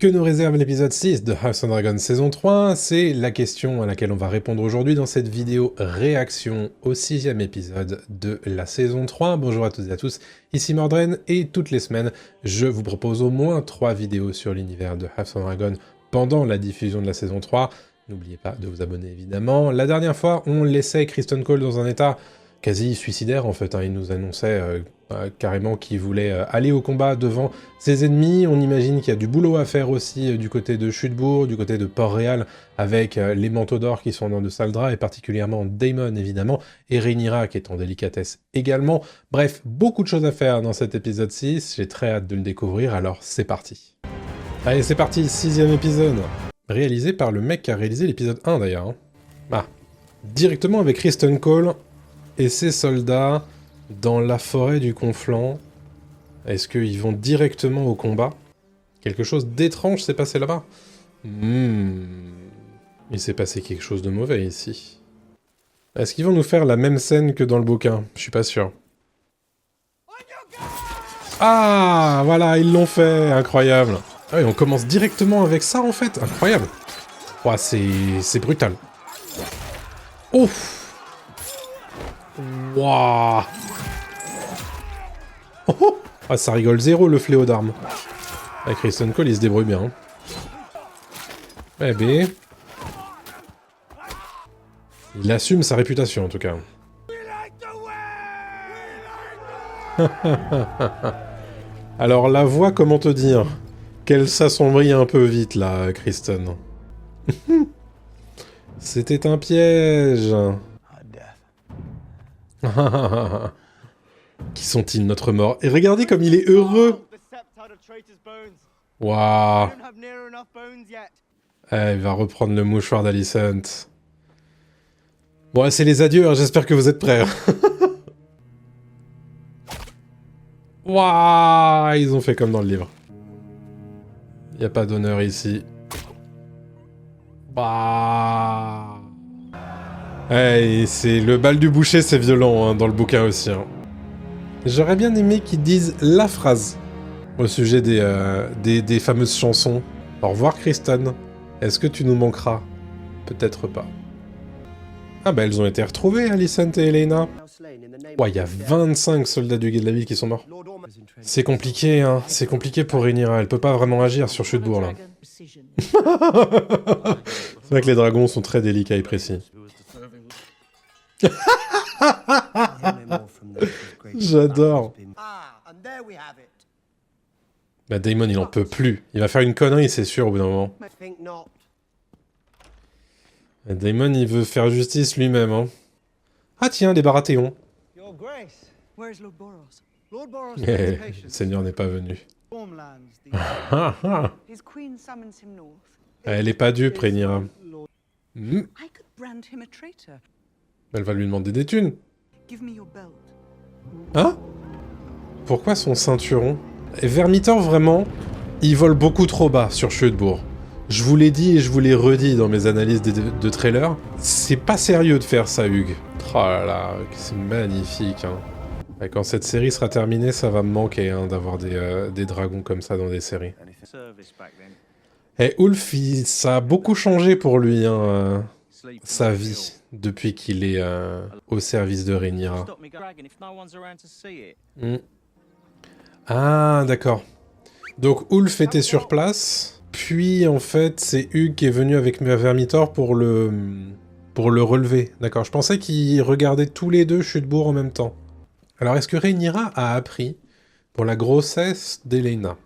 Que nous réserve l'épisode 6 de House of Dragon saison 3? C'est la question à laquelle on va répondre aujourd'hui dans cette vidéo réaction au 6e épisode de la saison 3. Bonjour à toutes et à tous, ici Mordren, et toutes les semaines, je vous propose au moins 3 vidéos sur l'univers de House of Dragon pendant la diffusion de la saison 3. N'oubliez pas de vous abonner évidemment. La dernière fois, on laissait Criston Cole dans un état quasi suicidaire en fait, hein. Il nous annonçait carrément qu'il voulait aller au combat devant ses ennemis. On imagine qu'il y a du boulot à faire aussi du côté de Chutebourg, du côté de Port-Réal, avec les manteaux d'or qui sont dans de sales draps, et particulièrement Daemon évidemment, et Rhaenyra qui est en délicatesse également. Bref, beaucoup de choses à faire dans cet épisode 6, j'ai très hâte de le découvrir, alors c'est parti. Allez, c'est parti, 6e épisode. Réalisé par le mec qui a réalisé l'épisode 1 d'ailleurs. Hein. Ah, directement avec Criston Cole et ses soldats dans la forêt du Conflant. Est-ce qu'ils vont directement au combat? Quelque chose d'étrange s'est passé là-bas. Il s'est passé quelque chose de mauvais ici. Est-ce qu'ils vont nous faire la même scène que dans le bouquin? Je suis pas sûr. Ah, voilà, ils l'ont fait, incroyable. Ah oui, on commence directement avec ça en fait, incroyable. Ouah, c'est brutal. Ouf. Wouah. Oh, oh. Ah, ça rigole zéro le fléau d'armes. Avec Criston Cole, il se débrouille bien. Eh ben... il assume sa réputation en tout cas. Alors la voix, comment te dire? Qu'elle s'assombrit un peu vite là, Criston. C'était un piège. Qui sont-ils, notre mort? Et regardez comme il est heureux. Waouh. Il va reprendre le mouchoir d'Alicent. Bon, c'est les adieux, hein, j'espère que vous êtes prêts. Waouh, ils ont fait comme dans le livre. Il n'y a pas d'honneur ici. Bah. Hey, c'est le bal du boucher, c'est violent hein, dans le bouquin aussi. Hein. J'aurais bien aimé qu'ils disent la phrase au sujet des fameuses chansons. Au revoir, Criston. Est-ce que tu nous manqueras? Peut-être pas. Ah bah elles ont été retrouvées, Alicent et Elena. Ouais, il y a 25 soldats du guet de la ville qui sont morts. C'est compliqué, hein. C'est compliqué pour Rhaenyra. Elle peut pas vraiment agir sur Chutebourg, là. C'est vrai que les dragons sont très délicats et précis. J'adore. Bah Daemon, il en peut plus. Il va faire une connerie, c'est sûr, au bout d'un moment. Daemon, il veut faire justice lui-même, hein. Ah tiens, les Baratheons. Le Seigneur n'est pas venu. Elle est pas dupe, Rhaenyra. Elle va lui demander des thunes. Hein? Pourquoi son ceinturon? Et Vermithor, vraiment, il vole beaucoup trop bas sur Chutebourg. Je vous l'ai dit et je vous l'ai redit dans mes analyses de trailer. C'est pas sérieux de faire ça, Hugues. Oh là là, c'est magnifique. Hein. Et quand cette série sera terminée, ça va me manquer hein, d'avoir des dragons comme ça dans des séries. Et Ulf, ça a beaucoup changé pour lui, hein, sa vie, depuis qu'il est au service de Rhaenyra. Ah, d'accord. Donc Ulf était sur place, puis en fait c'est Hugues qui est venu avec Vermithor pour le relever. D'accord, je pensais qu'ils regardaient tous les deux Chutebourg en même temps. Alors est-ce que Rhaenyra a appris pour la grossesse d'Elena?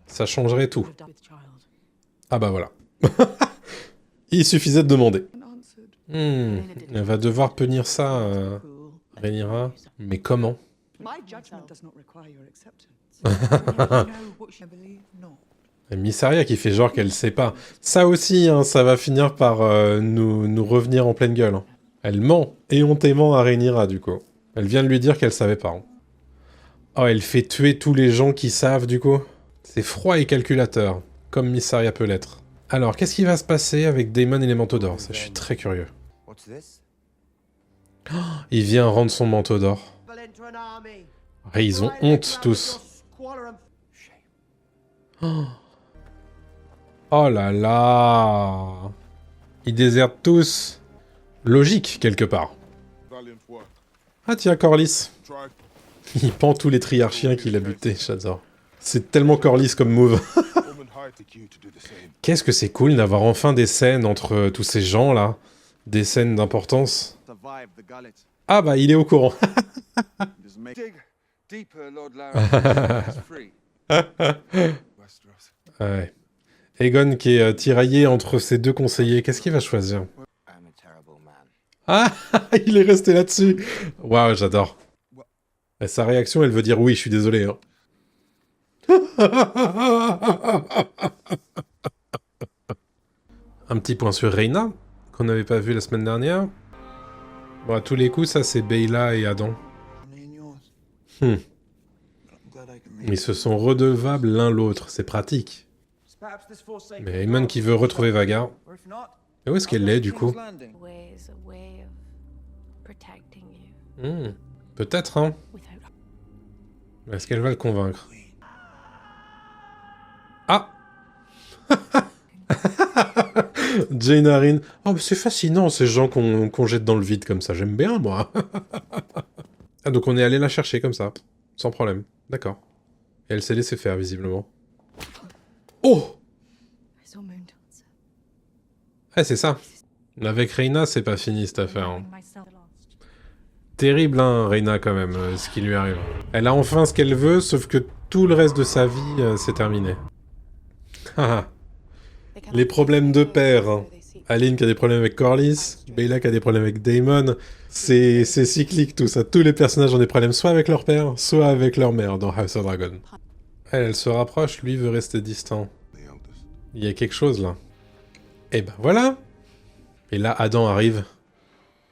Ça changerait tout. Ah bah voilà. Il suffisait de demander. Elle va devoir punir ça, Rhaenyra. Mais comment? Mysaria qui fait genre qu'elle sait pas. Ça aussi, hein, ça va finir par nous revenir en pleine gueule. Hein. Elle ment éhontément à Rhaenyra, du coup. Elle vient de lui dire qu'elle savait pas. Hein. Oh, elle fait tuer tous les gens qui savent, du coup. C'est froid et calculateur, comme Mysaria peut l'être. Alors, qu'est-ce qui va se passer avec Daemon et les manteaux d'or? Ça, je suis très curieux. Oh, il vient rendre son manteau d'or. Et ils ont honte, tous. Oh. Oh là là. Ils désertent tous. Logique, quelque part. Ah tiens, Corlys. Il pend tous les triarchiens qu'il a butés, j'adore. C'est tellement Corlys comme move. Qu'est-ce que c'est cool d'avoir enfin des scènes entre tous ces gens-là. Des scènes d'importance. Ah bah, il est au courant. Ouais. Aegon qui est tiraillé entre ses deux conseillers. Qu'est-ce qu'il va choisir? Ah, il est resté là-dessus. Waouh, j'adore. Et sa réaction, elle veut dire oui, je suis désolé. Hein. Un petit point sur Rhaena, qu'on n'avait pas vu la semaine dernière. Bon, à tous les coups, ça c'est Beyla et Adam. Ils se sont redevables l'un l'autre, c'est pratique. Mais Aemon qui veut retrouver Vhagar. Mais où est-ce qu'elle est, du coup? Peut-être, hein. Est-ce qu'elle va le convaincre? Ah. Jane Arryn. Oh, mais c'est fascinant, ces gens qu'on jette dans le vide comme ça. J'aime bien, moi. Ah, donc on est allé la chercher comme ça. Sans problème. D'accord. Et elle s'est laissée faire, visiblement. Oh! Ah, c'est ça. Avec Rhaena, c'est pas fini, cette affaire. Hein. Terrible, hein, Rhaena, quand même, ce qui lui arrive. Elle a enfin ce qu'elle veut, sauf que tout le reste de sa vie, c'est terminé. Les problèmes de père. Hein. Aline qui a des problèmes avec Corlys, Beyla qui a des problèmes avec Daemon. C'est cyclique tout ça. Tous les personnages ont des problèmes soit avec leur père, soit avec leur mère dans House of Dragon. Elle se rapproche, lui veut rester distant. Il y a quelque chose là. Et ben voilà. Et là, Adam arrive.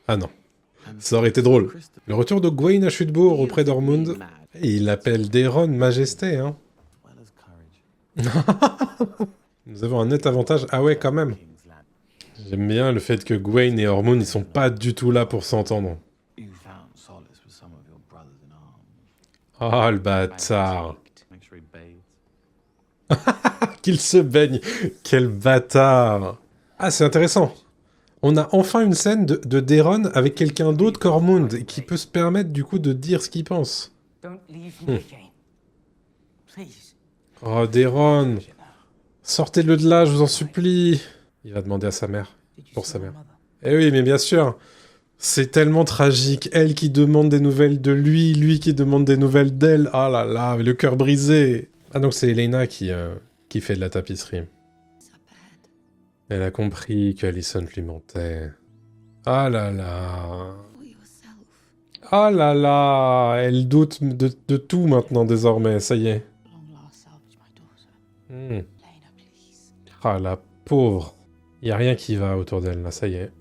Ah non. Ça aurait été drôle. Le retour de Gwaine à Chutebourg auprès d'Ormund. Et il appelle Daeron Majesté, hein. Nous avons un net avantage. Ah ouais, quand même. J'aime bien le fait que Gwaine et Ormund, ils sont pas du tout là pour s'entendre. Oh, le bâtard. Qu'il se baigne. Quel bâtard. Ah, c'est intéressant. On a enfin une scène de Daeron avec quelqu'un d'autre qu'Ormund, qui peut se permettre du coup de dire ce qu'il pense. Oh, Daeron. Sortez-le de là, je vous en supplie. Il va demander à sa mère. Pour sa mère. Eh oui, mais bien sûr. C'est tellement tragique. Elle qui demande des nouvelles de lui, lui qui demande des nouvelles d'elle. Ah là là, le cœur brisé. Ah donc c'est Elena qui fait de la tapisserie. Elle a compris qu'Alicent lui mentait. Ah là là. Ah là là. Elle doute de tout maintenant désormais, ça y est. Ah la pauvre. Y a rien qui va autour d'elle là, ça y est.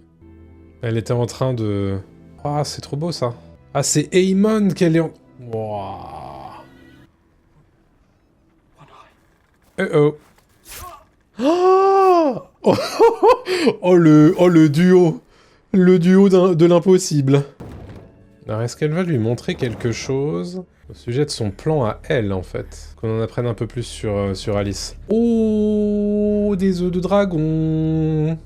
Elle était en train de... Ah, c'est trop beau ça. Ah, c'est Aemon qu'elle est en... Wow. Oh. Oh, oh le duo. Le duo de l'impossible. Alors, est-ce qu'elle va lui montrer quelque chose au sujet de son plan à elle, en fait? Qu'on en apprenne un peu plus sur Alice. Oh, des œufs de dragon.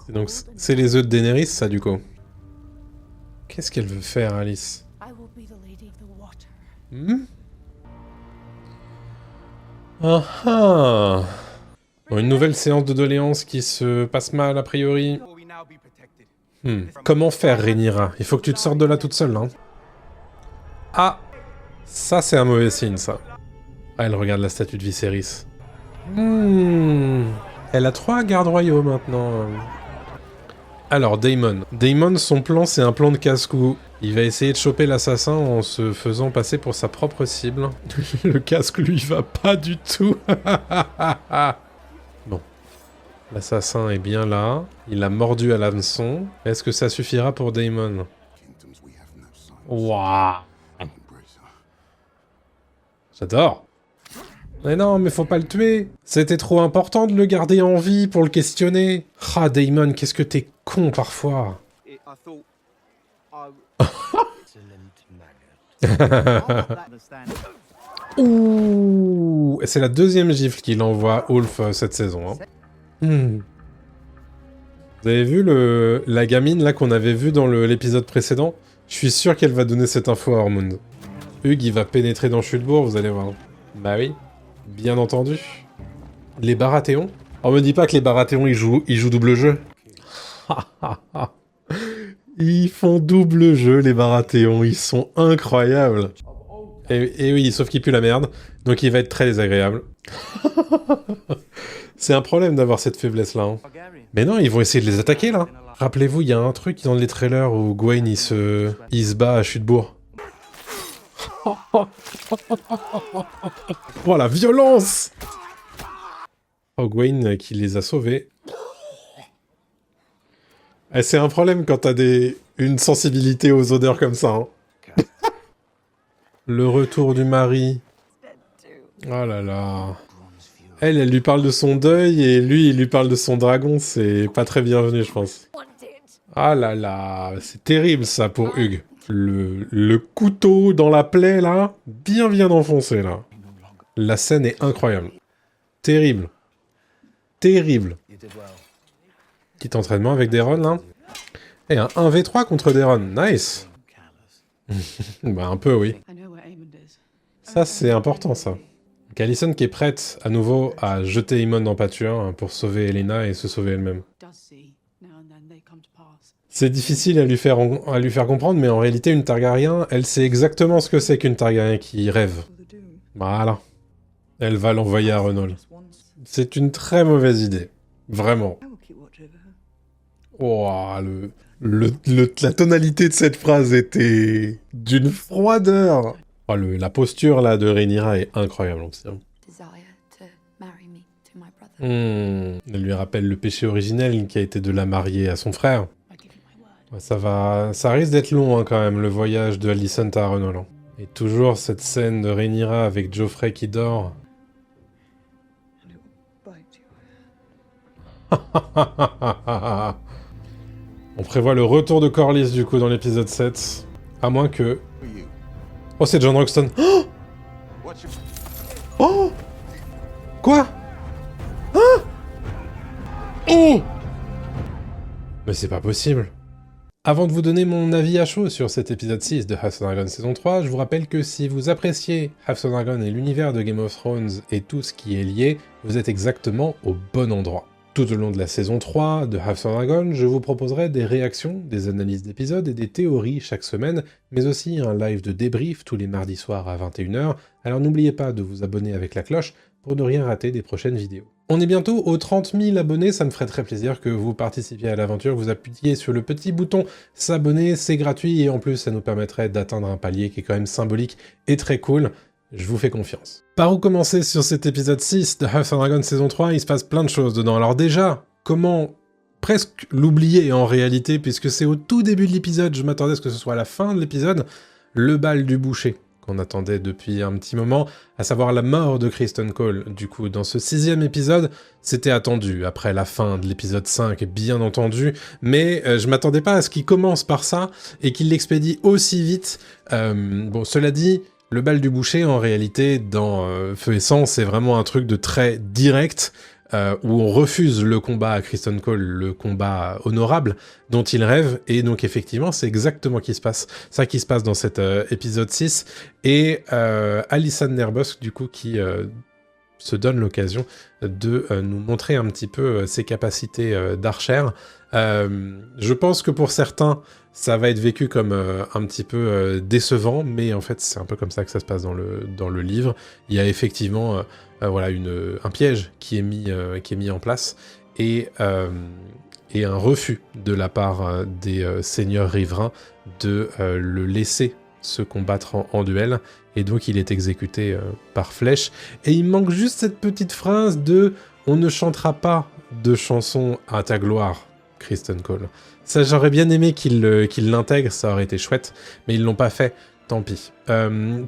Donc, c'est les œufs de Daenerys, ça, du coup. Qu'est-ce qu'elle veut faire, Alice? Ah ah. Bon, une nouvelle séance de doléances qui se passe mal, a priori. Comment faire, Rhaenyra? Il faut que tu te sortes de là toute seule, hein. Ah. Ça, c'est un mauvais signe, ça. Ah, elle regarde la statue de Viserys. Elle a 3 gardes royaux, maintenant. Alors, Daemon. Daemon, son plan, c'est un plan de casse-cou. Il va essayer de choper l'assassin en se faisant passer pour sa propre cible. Le casque lui va pas du tout. Bon. L'assassin est bien là. Il a mordu à l'hameçon. Est-ce que ça suffira pour Daemon? Waouh. J'adore. Mais non, mais faut pas le tuer. C'était trop important de le garder en vie pour le questionner. Ah, Daemon, qu'est-ce que t'es con parfois. Ouh. Et c'est la deuxième gifle qu'il envoie Ulf cette saison. Hein. Vous avez vu la gamine là qu'on avait vue dans l'épisode précédent? Je suis sûr qu'elle va donner cette info à Ormond. Hugues, il va pénétrer dans Chulebourg, vous allez voir. Bah oui, bien entendu. Les Baratheons? On me dit pas que les Baratheons, ils jouent double jeu. Ils font double jeu, les Baratheons, ils sont incroyables. Et oui, sauf qu'il pue la merde, donc il va être très désagréable. C'est un problème d'avoir cette faiblesse-là. Hein. Mais non, ils vont essayer de les attaquer, là. Rappelez-vous, il y a un truc dans les trailers où Gwaine, il se bat à Chutebourg. Oh, la violence! Oh, Gwaine qui les a sauvés. Et c'est un problème quand t'as une sensibilité aux odeurs comme ça. Hein. Le retour du mari. Oh là là. Elle lui parle de son deuil et lui, il lui parle de son dragon. C'est pas très bienvenu, je pense. Ah là là, c'est terrible ça pour Hugues. Le couteau dans la plaie, là, bien enfoncé, là. La scène est incroyable. Terrible. Terrible. Petit entraînement avec Daeron, là. Et un 1v3 contre Daeron. Nice. Bah, un peu, oui. Ça, c'est important, ça. Donc, Alicent qui est prête, à nouveau, à jeter Aemon en pâture hein, pour sauver Elena et se sauver elle-même. C'est difficile à lui faire comprendre, mais en réalité, une Targaryen, elle sait exactement ce que c'est qu'une Targaryen qui rêve. Voilà. Elle va l'envoyer à Renold. C'est une très mauvaise idée. Vraiment. Oh, la tonalité de cette phrase était d'une froideur. Oh, la posture là de Rhaenyra est incroyable aussi. Hein. Elle lui rappelle le péché originel qui a été de la marier à son frère. Ça risque d'être long hein, quand même, le voyage de Alicent à Renold. Et toujours cette scène de Rhaenyra avec Joffrey qui dort. On prévoit le retour de Corlys du coup dans l'épisode 7. À moins que... Oh, c'est John Roxton. Oh, oh quoi? Hein? Oh mais c'est pas possible. Avant de vous donner mon avis à chaud sur cet épisode 6 de House of Dragon saison 3, je vous rappelle que si vous appréciez House of Dragon et l'univers de Game of Thrones et tout ce qui est lié, vous êtes exactement au bon endroit. Tout au long de la saison 3 de House of Dragon, je vous proposerai des réactions, des analyses d'épisodes et des théories chaque semaine, mais aussi un live de débrief tous les mardis soirs à 21 h, alors n'oubliez pas de vous abonner avec la cloche pour ne rien rater des prochaines vidéos. On est bientôt aux 30 000 abonnés, ça me ferait très plaisir que vous participiez à l'aventure, vous appuyiez sur le petit bouton s'abonner, c'est gratuit, et en plus ça nous permettrait d'atteindre un palier qui est quand même symbolique et très cool. Je vous fais confiance. Par où commencer sur cet épisode 6 de House of Dragon saison 3? Il se passe plein de choses dedans. Alors déjà, comment presque l'oublier en réalité, puisque c'est au tout début de l'épisode, je m'attendais à ce que ce soit à la fin de l'épisode, le bal du boucher, qu'on attendait depuis un petit moment, à savoir la mort de Criston Cole. Du coup, dans ce 6e épisode, c'était attendu, après la fin de l'épisode 5, bien entendu, mais je m'attendais pas à ce qu'il commence par ça, et qu'il l'expédie aussi vite. Bon, cela dit... Le bal du boucher, en réalité, dans Feu et Sang, c'est vraiment un truc de très direct, où on refuse le combat à Criston Cole, le combat honorable dont il rêve, et donc effectivement, c'est exactement ça qui se passe dans cet épisode 6, et Alysanne Nerbosc, du coup, qui se donne l'occasion de nous montrer un petit peu ses capacités d'archère. Je pense que pour certains, ça va être vécu comme un petit peu décevant, mais en fait c'est un peu comme ça que ça se passe dans le livre. Il y a effectivement voilà, un piège qui est mis en place, et un refus de la part des seigneurs riverains de le laisser se combattre en duel, et donc il est exécuté par flèche. Et il manque juste cette petite phrase de « On ne chantera pas de chansons à ta gloire ». Criston Cole. Ça, j'aurais bien aimé qu'il l'intègre, ça aurait été chouette, mais ils l'ont pas fait. tant pis.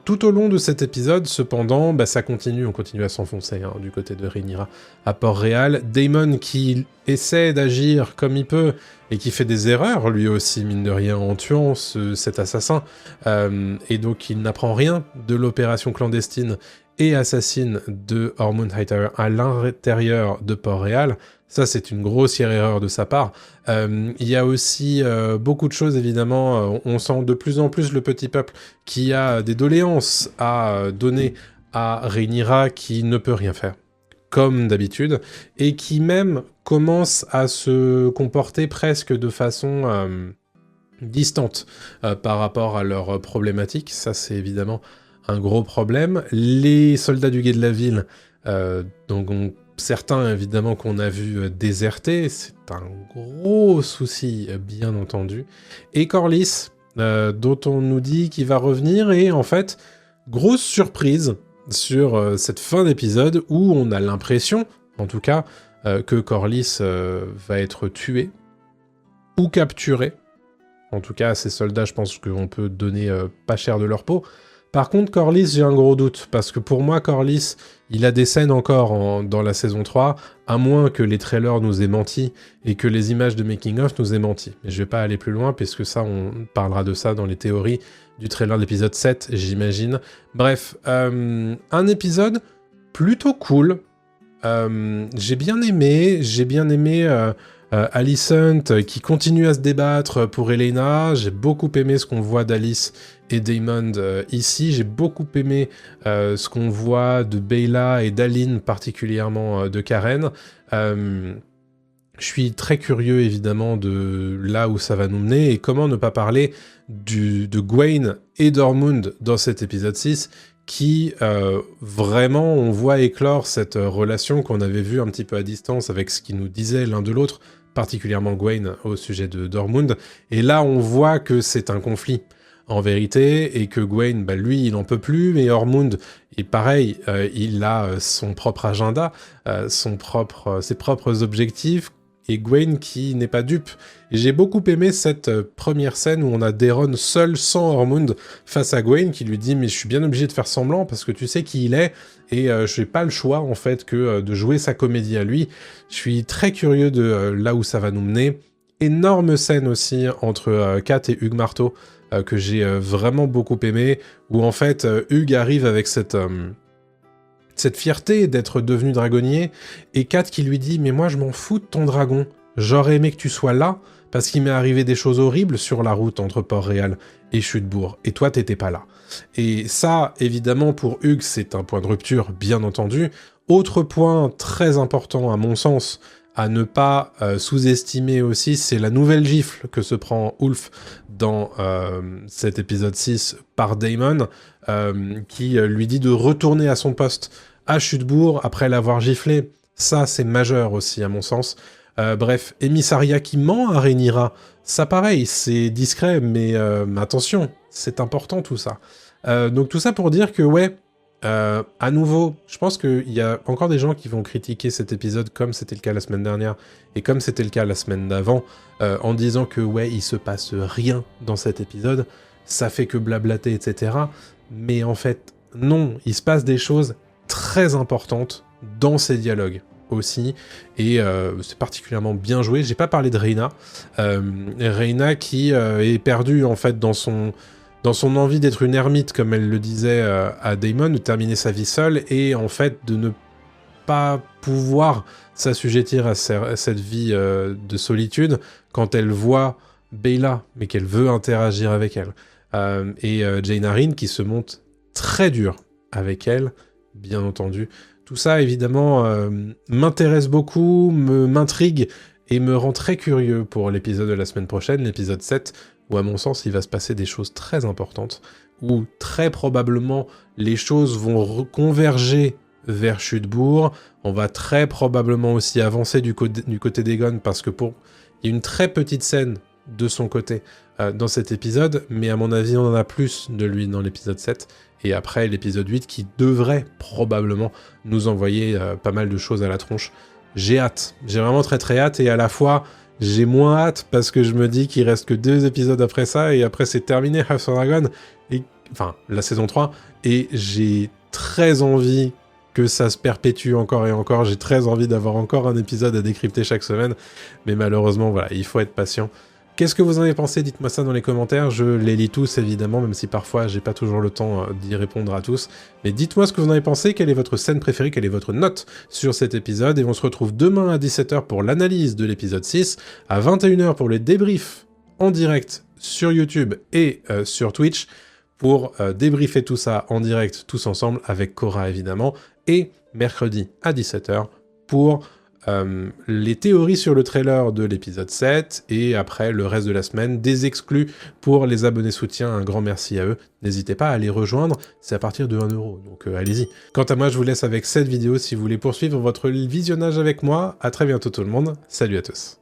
Tout au long de cet épisode, cependant, ça continue, on continue à s'enfoncer du côté de Rhaenyra à Port-Réal. Daemon qui essaie d'agir comme il peut et qui fait des erreurs, lui aussi, mine de rien, en tuant cet assassin. Et donc il n'apprend rien de l'opération clandestine et assassine de Hormone Hightower à l'intérieur de Port-Réal. Ça, c'est une grossière erreur de sa part. Il y a aussi beaucoup de choses, évidemment. On sent de plus en plus le petit peuple qui a des doléances à donner à Rhaenyra qui ne peut rien faire, comme d'habitude, et qui même commence à se comporter presque de façon distante par rapport à leurs problématiques. Ça, c'est évidemment un gros problème. Les soldats du guet de la ville, certains, évidemment, qu'on a vu déserter, c'est un gros souci, bien entendu. Et Corlys, dont on nous dit qu'il va revenir, et en fait, grosse surprise sur cette fin d'épisode, où on a l'impression, en tout cas, que Corlys va être tué, ou capturé. En tout cas, à ces soldats, je pense qu'on peut donner pas cher de leur peau. Par contre, Corlys, j'ai un gros doute, parce que pour moi, Corlys, il a des scènes encore dans la saison 3, à moins que les trailers nous aient menti, et que les images de making-of nous aient menti. Mais je vais pas aller plus loin, puisque ça, on parlera de ça dans les théories du trailer de l'épisode 7, j'imagine. Bref, un épisode plutôt cool. J'ai bien aimé Alicent qui continue à se débattre pour Elena. J'ai beaucoup aimé ce qu'on voit d'Alice et Daemon ici. J'ai beaucoup aimé ce qu'on voit de Baela et d'Aline, particulièrement de Karen. Je suis très curieux, évidemment, de là où ça va nous mener, et comment ne pas parler de Gwaine et d'Ormund dans cet épisode 6, qui, vraiment, on voit éclore cette relation qu'on avait vue un petit peu à distance avec ce qu'ils nous disaient l'un de l'autre, particulièrement Gwaine au sujet d'Ormund. Et là, on voit que c'est un conflit, en vérité, et que Gwaine, lui, il n'en peut plus, mais Ormund, et pareil, il a son propre agenda, ses propres objectifs, et Gwaine qui n'est pas dupe. Et j'ai beaucoup aimé cette première scène où on a Daeron seul, sans Ormund, face à Gwaine, qui lui dit « Mais je suis bien obligé de faire semblant, parce que tu sais qui il est, et je n'ai pas le choix, en fait, que de jouer sa comédie à lui. » Je suis très curieux de là où ça va nous mener. Énorme scène aussi entre Kat et Hugh Marteau, que j'ai vraiment beaucoup aimé, où en fait, Hugh arrive avec cette fierté d'être devenu dragonnier, et Kat qui lui dit « Mais moi, je m'en fous de ton dragon. J'aurais aimé que tu sois là, parce qu'il m'est arrivé des choses horribles sur la route entre Port-Réal et Chutebourg, et toi, t'étais pas là. » Et ça, évidemment, pour Hugh, c'est un point de rupture, bien entendu. Autre point très important, à mon sens, à ne pas sous-estimer aussi, c'est la nouvelle gifle que se prend Ulf dans cet épisode 6 par Daemon, qui lui dit de retourner à son poste à Chutebourg après l'avoir giflé. Ça, c'est majeur aussi, à mon sens. Bref, Emissaria qui ment à Rhaenyra, ça pareil, c'est discret, mais attention, c'est important tout ça. Donc tout ça pour dire que, ouais, à nouveau, je pense qu'il y a encore des gens qui vont critiquer cet épisode comme c'était le cas la semaine dernière, et comme c'était le cas la semaine d'avant, en disant que, ouais, il se passe rien dans cet épisode, ça fait que blablater, etc. Mais en fait, non, il se passe des choses très importantes dans ces dialogues aussi, et c'est particulièrement bien joué. J'ai pas parlé de Rhaena, Rhaena qui est perdue en fait dans son envie d'être une ermite, comme elle le disait à Daemon, de terminer sa vie seule, et en fait de ne pas pouvoir s'assujettir à cette vie de solitude quand elle voit Baela, mais qu'elle veut interagir avec elle. Et Jane Arryn qui se montre très dure avec elle, bien entendu. Tout ça, évidemment, m'intéresse beaucoup, m'intrigue, et me rend très curieux pour l'épisode de la semaine prochaine, l'épisode 7, où à mon sens il va se passer des choses très importantes, où très probablement les choses vont converger vers Chutebourg. On va très probablement aussi avancer du côté d'Aegon, parce que il y a une très petite scène de son côté dans cet épisode, mais à mon avis on en a plus de lui dans l'épisode 7, et après l'épisode 8 qui devrait probablement nous envoyer pas mal de choses à la tronche. J'ai hâte, j'ai vraiment très très hâte, et à la fois j'ai moins hâte parce que je me dis qu'il reste que 2 épisodes après ça, et après c'est terminé House of Dragon, et enfin la saison 3, et j'ai très envie que ça se perpétue encore et encore, j'ai très envie d'avoir encore un épisode à décrypter chaque semaine, mais malheureusement voilà, il faut être patient. Qu'est-ce que vous en avez pensé? Dites-moi ça dans les commentaires, je les lis tous évidemment, même si parfois j'ai pas toujours le temps d'y répondre à tous. Mais dites-moi ce que vous en avez pensé, quelle est votre scène préférée, quelle est votre note sur cet épisode, et on se retrouve demain à 17h pour l'analyse de l'épisode 6, à 21h pour les débriefs en direct sur YouTube et sur Twitch, pour débriefer tout ça en direct tous ensemble, avec Cora évidemment, et mercredi à 17h pour... les théories sur le trailer de l'épisode 7, et après le reste de la semaine, des exclus pour les abonnés soutiens, un grand merci à eux. N'hésitez pas à les rejoindre, c'est à partir de 1 €, donc allez-y. Quant à moi, je vous laisse avec cette vidéo si vous voulez poursuivre votre visionnage avec moi. À très bientôt tout le monde, salut à tous.